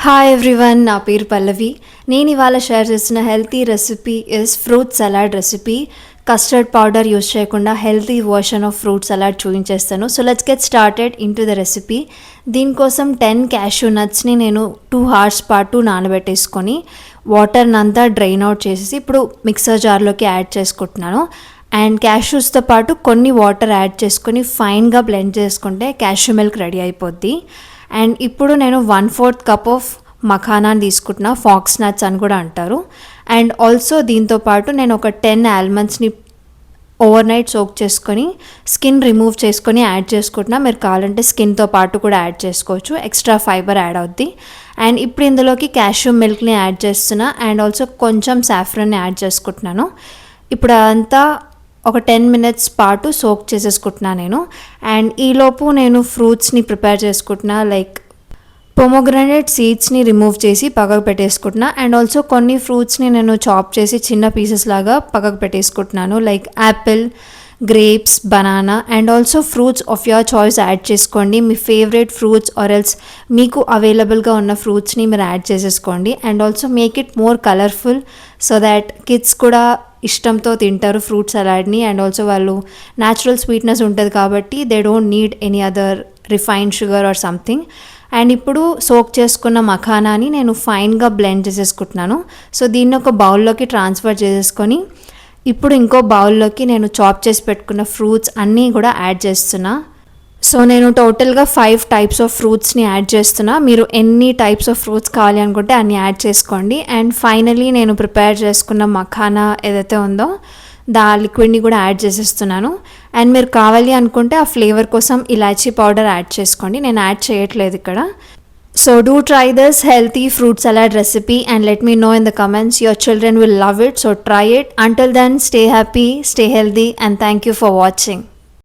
Hi everyone, నా పేరు పల్లవి. నేను ఇవాళ షేర్ చేస్తున్న healthy recipe is fruit salad recipe. Custard powder use చేయకుండా healthy version of fruit salad చూపించేస్తాను. So let's get started into the recipe. దీనికోసం 10 cashew నట్స్ని నేను 2 hours పాటు నానబెట్టేసుకొని వాటర్ని అంతా డ్రైన్ అవుట్ చేసేసి ఇప్పుడు మిక్సర్ జార్లోకి యాడ్ చేసుకుంటున్నాను. అండ్ క్యాష్యూస్తో పాటు కొన్ని వాటర్ యాడ్ చేసుకొని ఫైన్గా బ్లెండ్ చేసుకుంటే క్యాష్యూ మిల్క్ రెడీ అయిపోద్ది. అండ్ ఇప్పుడు నేను 1/4 కప్ ఆఫ్ మఖానాని తీసుకుంటున్నా, ఫాక్స్ నట్స్ అని కూడా అంటారు. అండ్ ఆల్సో దీంతోపాటు నేను ఒక 10 ఆల్మండ్స్ని ఓవర్ నైట్ సోక్ చేసుకొని స్కిన్ రిమూవ్ చేసుకొని యాడ్ చేసుకుంటున్నా. మీరు కావాలంటే స్కిన్తో పాటు కూడా యాడ్ చేసుకోవచ్చు, ఎక్స్ట్రా ఫైబర్ యాడ్ అవుద్ది. అండ్ ఇప్పుడు ఇందులోకి క్యాష్యూ మిల్క్ని యాడ్ చేస్తున్నా అండ్ ఆల్సో కొంచెం సాఫ్రన్ని యాడ్ చేసుకుంటున్నాను. ఇప్పుడు అదంతా ఒక 10 minutes పాటు సోక్ చేసేసుకుంటున్నాను నేను. అండ్ ఈలోపు నేను ఫ్రూట్స్ని ప్రిపేర్ చేసుకుంటున్నా. లైక్ పొమోగ్రానేట్ సీడ్స్ని రిమూవ్ చేసి పక్కకు పెట్టేసుకుంటున్నా. అండ్ ఆల్సో కొన్ని ఫ్రూట్స్ని నేను చాప్ చేసి చిన్న పీసెస్ లాగా పక్కకు పెట్టేసుకుంటున్నాను. Like apple, grapes, banana and also fruits of your choice add చేసుకోండి. మీ ఫేవరెట్ ఫ్రూట్స్ ఆర్ ఎల్స్ మీకు అవైలబుల్గా ఉన్న ఫ్రూట్స్ని మీరు యాడ్ చేసేసుకోండి. And also make it more colourful so that kids కూడా ఇష్టంతో తింటారు ఫ్రూట్ సలాడ్ని. అండ్ ఆల్సో వాళ్ళు న్యాచురల్ స్వీట్నెస్ ఉంటుంది కాబట్టి they don't need any other refined sugar or something. And ఇప్పుడు సోక్ చేసుకున్న మఖానాని నేను ఫైన్గా బ్లెండ్ చేసేసుకుంటున్నాను. సో దీన్ని ఒక బౌల్లోకి ట్రాన్స్ఫర్ చేసేసుకొని ఇప్పుడు ఇంకో బౌల్లోకి నేను చాప్ చేసి పెట్టుకున్న ఫ్రూట్స్ అన్నీ కూడా యాడ్ చేస్తున్నా. సో నేను టోటల్గా 5 types ఆఫ్ ఫ్రూట్స్ని యాడ్ చేస్తున్నా. మీరు ఎన్ని టైప్స్ ఆఫ్ ఫ్రూట్స్ కావాలి అనుకుంటే అన్ని యాడ్ చేసుకోండి. అండ్ ఫైనలీ నేను ప్రిపేర్ చేసుకున్న మఖానా ఏదైతే ఉందో లిక్విడ్ని కూడా యాడ్ చేసేస్తున్నాను. అండ్ మీరు కావాలి అనుకుంటే ఆ ఫ్లేవర్ కోసం ఇలాచీ పౌడర్ యాడ్ చేసుకోండి, నేను యాడ్ చేయట్లేదు ఇక్కడ. So do try this healthy fruit salad recipe and let me know in the comments. Your children will love it, so try it. Until then, stay happy, stay healthy and thank you for watching.